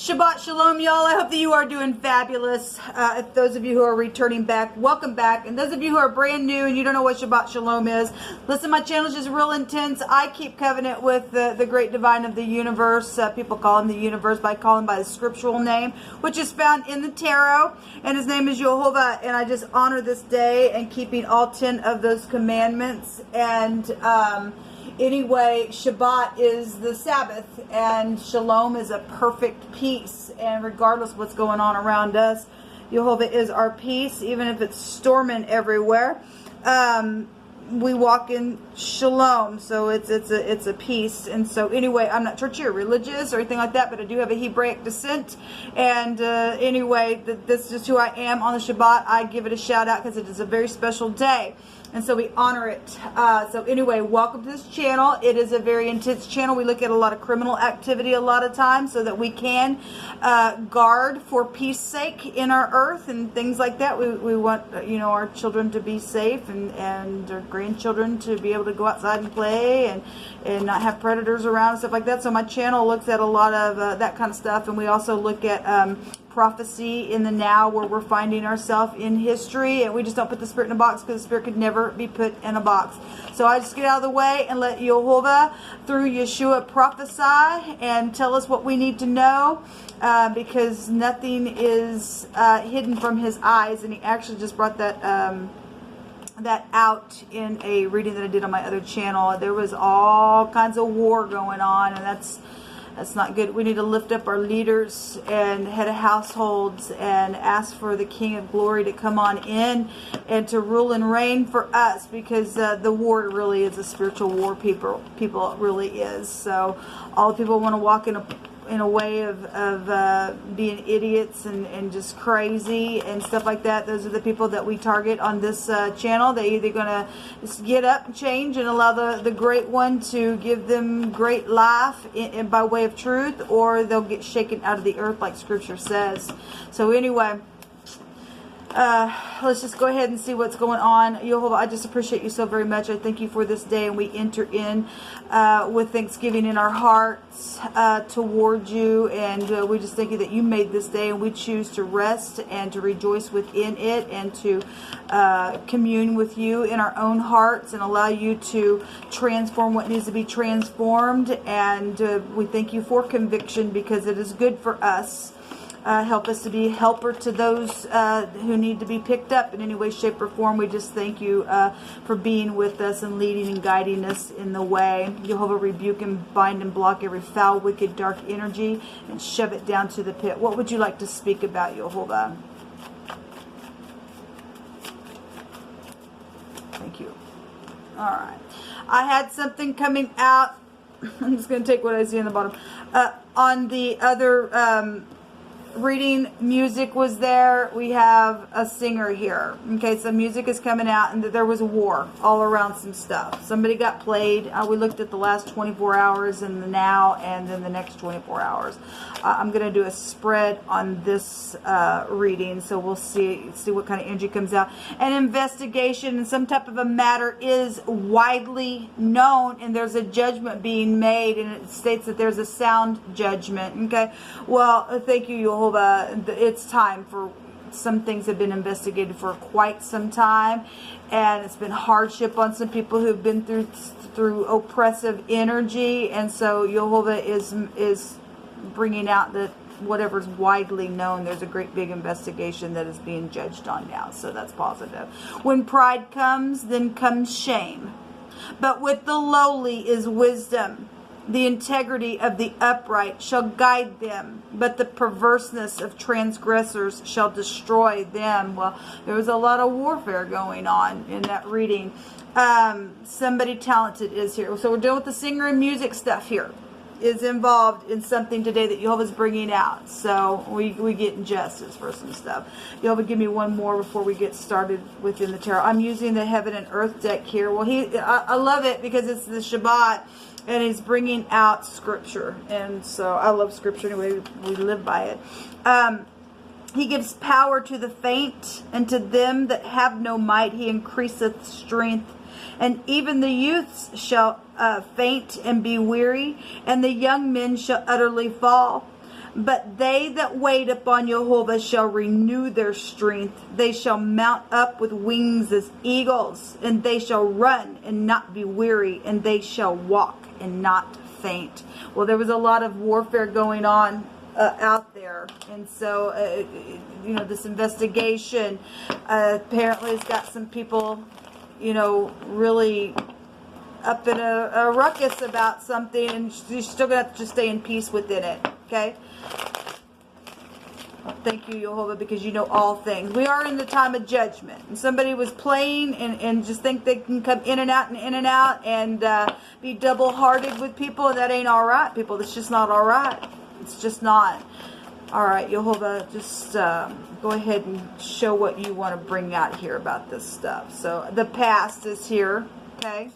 Shabbat Shalom, y'all. I hope that you are doing fabulous. If those of you who are returning back, welcome back. And those of you who are brand new and you don't know what Shabbat Shalom is, listen, my channel is just real intense. I keep covenant with the great divine of the universe. People call him the universe, but I call him by his scriptural name, which is found in the tarot. And his name is Jehovah. And I just honor this day and keeping all 10 of those commandments. And anyway, Shabbat is the Sabbath, and Shalom is a perfect peace. And regardless of what's going on around us, Jehovah is our peace, even if it's storming everywhere. We walk in Shalom, so it's a peace. And so anyway, I'm not churchy or religious or anything like that, but I do have a Hebraic descent. And anyway, this is just who I am on the Shabbat. I give it a shout out because it is a very special day. And so we honor it. So anyway, welcome to this channel. It is a very intense channel. We look at a lot of criminal activity a lot of times so that we can guard for peace sake in our earth and things like that. We want, our children to be safe and our grandchildren to be able to go outside and play and not have predators around and stuff like that. So my channel looks at a lot of that kind of stuff. And we also look at prophecy in the now, where we're finding ourselves in history, and we just don't put the spirit in a box because the spirit could never be put in a box. So I just get out of the way and let Jehovah through Yeshua prophesy and tell us what we need to know, because nothing is hidden from his eyes. And he actually just brought that out in a reading that I did on my other channel. There was all kinds of war going on, and that's not good. We need to lift up our leaders and head of households and ask for the King of Glory to come on in and to rule and reign for us, because the war really is a spiritual war. People it really is. So all the people want to walk in a way of being idiots and just crazy and stuff like that. Those are the people that we target on this channel. They're either going to just get up and change and allow the great one to give them great life by way of truth, or they'll get shaken out of the earth like scripture says. So anyway, let's just go ahead and see what's going on. Jehovah, I just appreciate you so very much. I thank you for this day, and we enter in with thanksgiving in our hearts toward you, and we just thank you that you made this day, and we choose to rest and to rejoice within it, and to commune with you in our own hearts and allow you to transform what needs to be transformed. And we thank you for conviction, because it is good for us. Help us to be a helper to those who need to be picked up in any way, shape, or form. We just thank you for being with us and leading and guiding us in the way. Jehovah, rebuke and bind and block every foul, wicked, dark energy and shove it down to the pit. What would you like to speak about, Jehovah? Thank you. All right. I had something coming out. I'm just going to take what I see in the bottom. On the other reading, music was there. We have a singer here. Okay, so music is coming out, and there was a war all around some stuff. Somebody got played. We looked at the last 24 hours and the now, and then the next 24 hours. I'm going to do a spread on this reading, so we'll see what kind of energy comes out. An investigation and some type of a matter is widely known, and there's a judgment being made, and it states that there's a sound judgment. Okay, well, thank you, Jehovah. It's time. For some things have been investigated for quite some time, and it's been hardship on some people who've been through oppressive energy. And so Jehovah is bringing out that whatever's widely known, there's a great big investigation that is being judged on now. So that's positive. When pride comes, then comes shame, but with the lowly is wisdom. The integrity of the upright shall guide them, but the perverseness of transgressors shall destroy them. Well, there was a lot of warfare going on in that reading. Somebody talented is here. So we're dealing with the singer and music stuff here. Is involved in something today that Jehovah's bringing out. So we get justice for some stuff. Jehovah, give me one more before we get started within the tarot. I'm using the Heaven and Earth deck here. Well, I love it because it's the Shabbat. And he's bringing out scripture. And so I love scripture anyway. We live by it. He gives power to the faint, and to them that have no might he increaseth strength. And even the youths shall faint and be weary, and the young men shall utterly fall. But they that wait upon Jehovah shall renew their strength. They shall mount up with wings as eagles, and they shall run and not be weary, and they shall walk and not faint. Well, there was a lot of warfare going on out there, and so you know, this investigation apparently has got some people, you know, really up in a ruckus about something, and you're still gonna have to just stay in peace within it. Okay. Thank you, Jehovah, because you know all things. We are in the time of judgment. And somebody was playing and just think they can come in and out and be double-hearted with people. And that ain't all right, people. It's just not all right. It's just not. All right, Jehovah, just go ahead and show what you want to bring out here about this stuff. So the past is here, okay?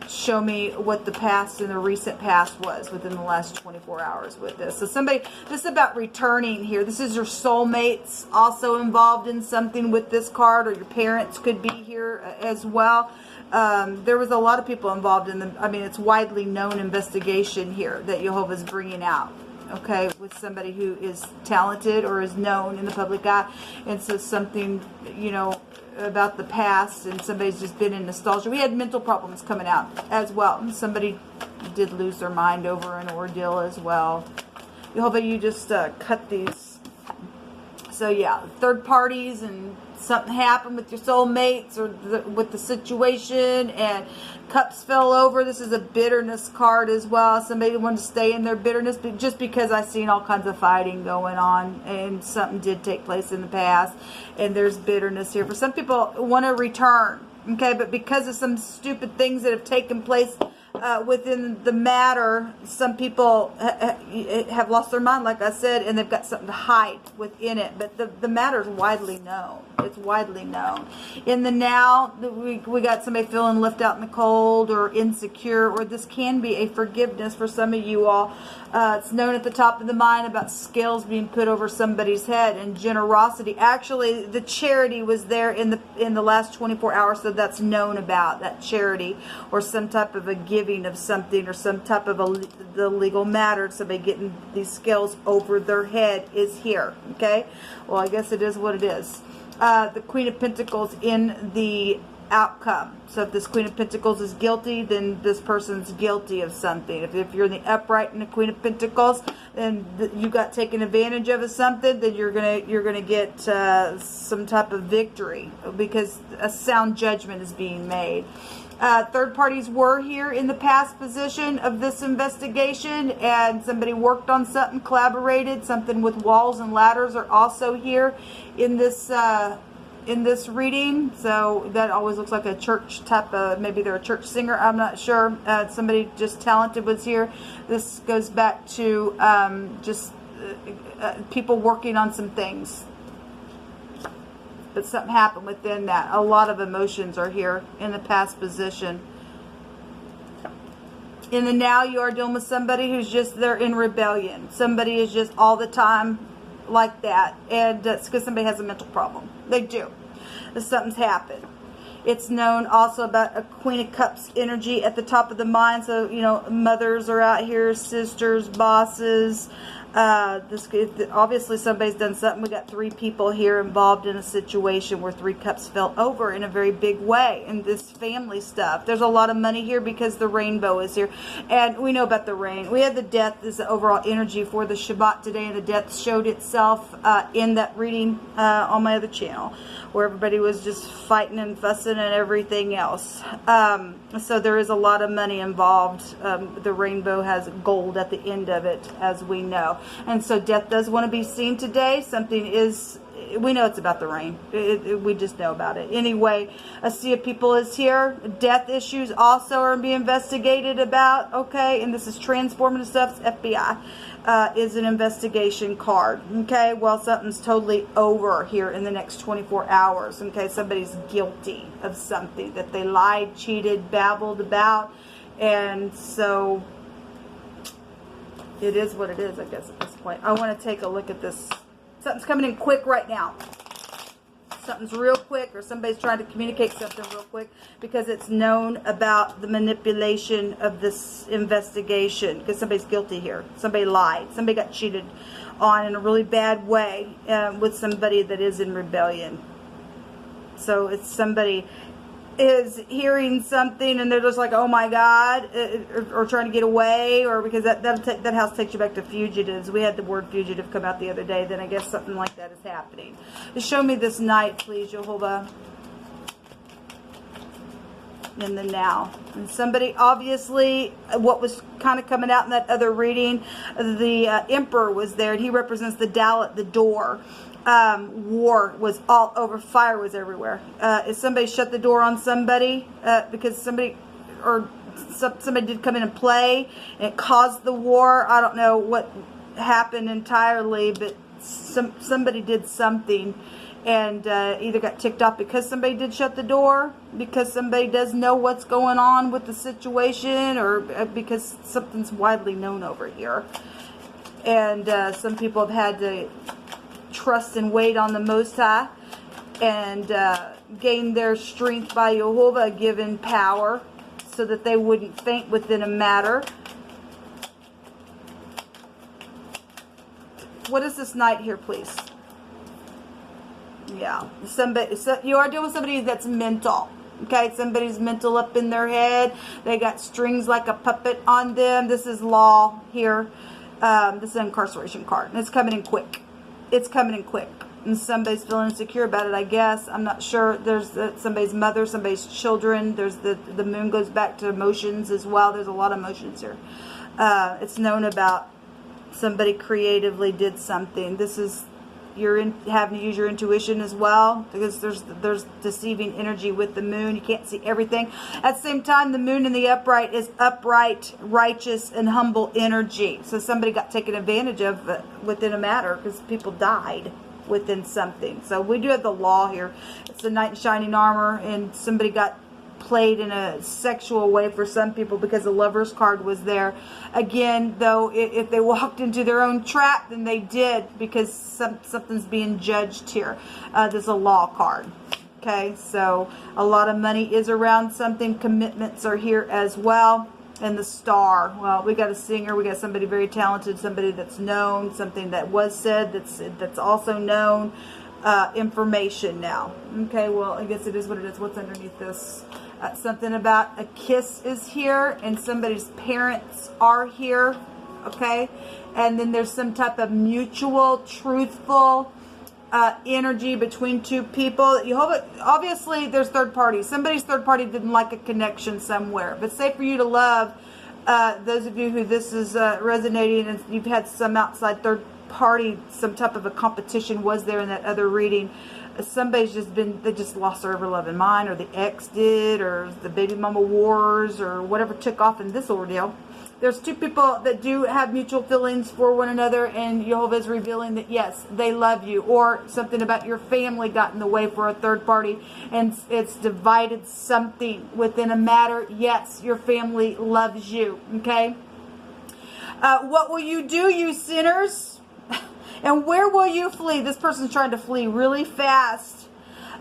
Show me what the past and the recent past was within the last 24 hours with this. So somebody, this is about returning here. This is your soulmates also involved in something with this card, or your parents could be here as well. There was a lot of people involved in the, I mean, it's widely known investigation here that Jehovah's bringing out. Okay, with somebody who is talented or is known in the public eye. And so something, you know, about the past, and somebody's just been in nostalgia. We had mental problems coming out as well. And somebody did lose their mind over an ordeal as well. Jehovah, you just cut these. So yeah, third parties, and something happened with your soulmates or with the situation, and cups fell over. This is a bitterness card as well. Somebody wanted to stay in their bitterness, but just because I've seen all kinds of fighting going on, and something did take place in the past, and there's bitterness here. For some people, want to return, okay, but because of some stupid things that have taken place within the matter, some people have lost their mind, like I said, and they've got something to hide within it. But the matter is widely known. It's widely known. In the now, we got somebody feeling left out in the cold or insecure, or this can be a forgiveness for some of you all. It's known at the top of the mind about scales being put over somebody's head, and generosity. Actually, the charity was there in the last 24 hours, so that's known about that charity, or some type of a giving of something, or some type of the legal matter. Somebody getting these scales over their head is here. Okay, well, I guess it is what it is. The Queen of Pentacles in the outcome. So if this Queen of Pentacles is guilty, then this person's guilty of something. If you're in the upright in the Queen of Pentacles, then you got taken advantage of something, then you're gonna get some type of victory, because a sound judgment is being made. Third parties were here in the past position of this investigation, and somebody worked on something, collaborated. Something with walls and ladders are also here in this reading. So that always looks like a church type of, maybe they're a church singer, I'm not sure. Somebody just talented was here. This goes back to just people working on some things. But something happened within that. A lot of emotions are here in the past position. In the now, you are dealing with somebody who's just, they're in rebellion. Somebody is just all the time like that. And that's because somebody has a mental problem. They do. Something's happened. It's known also about a Queen of Cups energy at the top of the mind. So, you know, mothers are out here, sisters, bosses. Obviously somebody's done something. We got 3 people here involved in a situation where 3 cups fell over in a very big way, in this family stuff. There's a lot of money here because the rainbow is here, and we know about the rain. We had the death as the overall energy for the ShBt today, and the death showed itself in that reading on my other channel, where everybody was just fighting and fussing and everything else. So there is a lot of money involved. The rainbow has gold at the end of it, as we know. And so death does want to be seen today. Something is, we know it's about the rain. We just know about it. Anyway, a sea of people is here. Death issues also are being investigated about. Okay, and this is transformative stuff. FBI is an investigation card. Okay, well, something's totally over here in the next 24 hours. Okay, somebody's guilty of something that they lied, cheated, babbled about. And so it is what it is, I guess, at this point. I want to take a look at this. Something's coming in quick right now. Something's real quick, or somebody's trying to communicate something real quick, because it's known about the manipulation of this investigation, because somebody's guilty here. Somebody lied. Somebody got cheated on in a really bad way with somebody that is in rebellion. So it's somebody is hearing something and they're just like, oh my God, or trying to get away, or because that house takes you back to fugitives. We had the word fugitive come out the other day. Then I guess something like that is happening. Just show me this night, please, Jehovah. In the now. And somebody, obviously, what was kind of coming out in that other reading, the Emperor was there, and he represents the Dalit, the door. War was all over. Fire was everywhere. If somebody shut the door on somebody because somebody did come in and play, and it caused the war. I don't know what happened entirely, but somebody did something, and either got ticked off because somebody did shut the door, because somebody does know what's going on with the situation, or because something's widely known over here. And some people have had to trust and wait on the Most High, and gain their strength by Jehovah, given power, so that they wouldn't faint within a matter. What is this night here, please? Yeah, you are dealing with somebody that's mental. Okay, somebody's mental up in their head. They got strings like a puppet on them. This is law here. This is an incarceration card, and it's coming in quick. It's coming in quick, and somebody's feeling insecure about it, I guess. I'm not sure. There's somebody's mother, somebody's children. There's the moon goes back to emotions as well. There's a lot of emotions here. It's known about somebody creatively did something. This is you're having to use your intuition as well, because there's deceiving energy with the moon. You can't see everything. At the same time, the moon in the upright is upright, righteous, and humble energy. So somebody got taken advantage of within a matter, because people died within something. So we do have the law here. It's the knight in shining armor, and somebody got played in a sexual way for some people because the Lover's card was there. Again, though, if they walked into their own trap, then they did, because something's being judged here. There's a law card. Okay, so a lot of money is around something. Commitments are here as well. And the star. Well, we got a singer. We got somebody very talented, somebody that's known, something that was said that's also known. Information now. Okay, well, I guess it is what it is. What's underneath this? Something about a kiss is here, and somebody's parents are here. Okay, and then there's some type of mutual, truthful energy between two people. Obviously, there's third parties. Somebody's third party didn't like a connection somewhere. But say for you to love, those of you who this is resonating, and you've had some outside third party, some type of a competition was there in that other reading. Somebody's they just lost their ever loving mind, or the ex did, or the baby mama wars, or whatever took off in this ordeal. There's two people that do have mutual feelings for one another, and Jehovah is revealing that yes, they love you, or something about your family got in the way for a third party, and it's divided something within a matter. Yes, your family loves you. Okay, what will you do, you sinners? And where will you flee? This person's trying to flee really fast.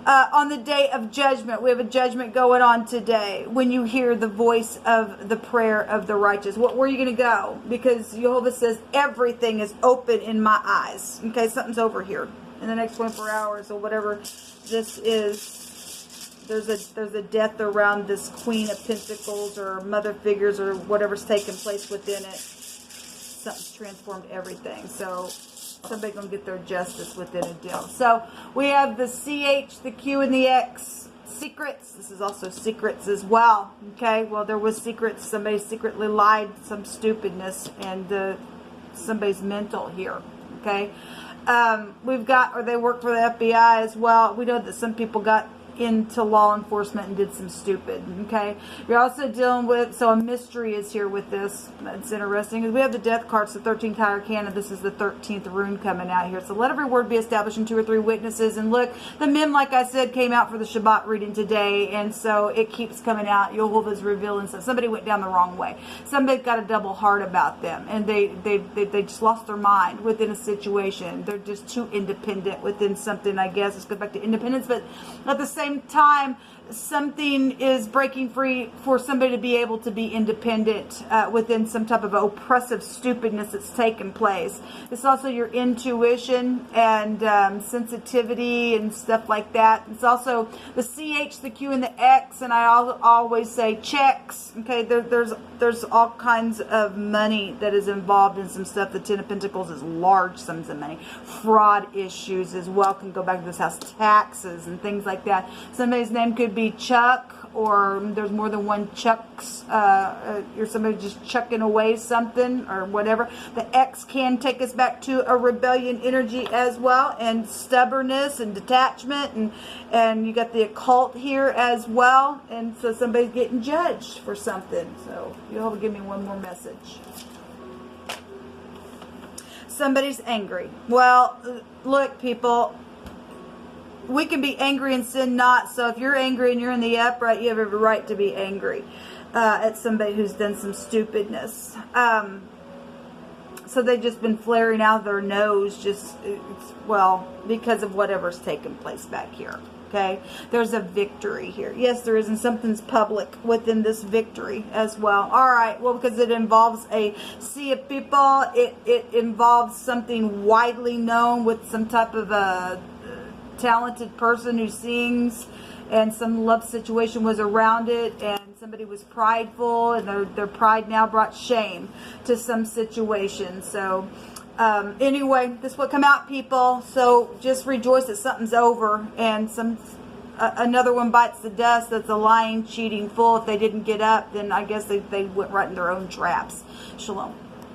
On the day of judgment, we have a judgment going on today. When you hear the voice of the prayer of the righteous, where are you going to go? Because Jehovah says everything is open in my eyes. Okay, something's over here in the next 24 hours or whatever this is. There's a death around this Queen of Pentacles, or mother figures, or whatever's taking place within it. Something's transformed everything. So somebody's going to get their justice within a deal. So we have the CH, the Q, and the X. Secrets. This is also secrets as well. Okay, well, there was secrets. Somebody secretly lied, some stupidness, and somebody's mental here. Okay, we've got, or they work for the FBI as well. We know that some people got into law enforcement and did some stupid. Okay, you're also dealing with, so a mystery is here with this. That's interesting. We have the death cards, the 13th arcana. This is the 13th rune coming out here. So let every word be established in 2 or 3 witnesses. And look, the mem, like I said, came out for the ShBt reading today, and so it keeps coming out. Jehovah's revealing stuff. Somebody went down the wrong way. Somebody got a double heart about them, and they just lost their mind within a situation. They're just too independent within something, I guess. Let's go back to independence, but at the same time, something is breaking free for somebody to be able to be independent within some type of oppressive stupidness that's taken place. It's also your intuition and sensitivity and stuff like that. It's also the CH, the Q, and the X, and I always say checks. Okay, there's all kinds of money that is involved in some stuff. The 10 of Pentacles is large sums of money. Fraud issues as well can go back to this house. Taxes and things like that. Somebody's name could be Chuck, or there's more than one Chucks. You're somebody just chucking away something or whatever. The X can take us back to a rebellion energy as well, and stubbornness and detachment, and you got the occult here as well, and so somebody's getting judged for something. So you'll give me one more message. Somebody's angry. Well, look, people, we can be angry and sin not. So if you're angry and you're in the upright, you have every right to be angry at somebody who's done some stupidness. So they've just been flaring out their nose, well, because of whatever's taken place back here. Okay, there's a victory here. Yes, there is, and something's public within this victory as well. All right, well, because it involves a sea of people, it involves something widely known with some type of a talented person who sings, and some love situation was around it, and somebody was prideful, and their pride now brought shame to some situation. So anyway, this will come out, people. So just rejoice that something's over, and another one bites the dust. That's a lying, cheating fool. If they didn't get up, then I guess they went right in their own traps. Shalom.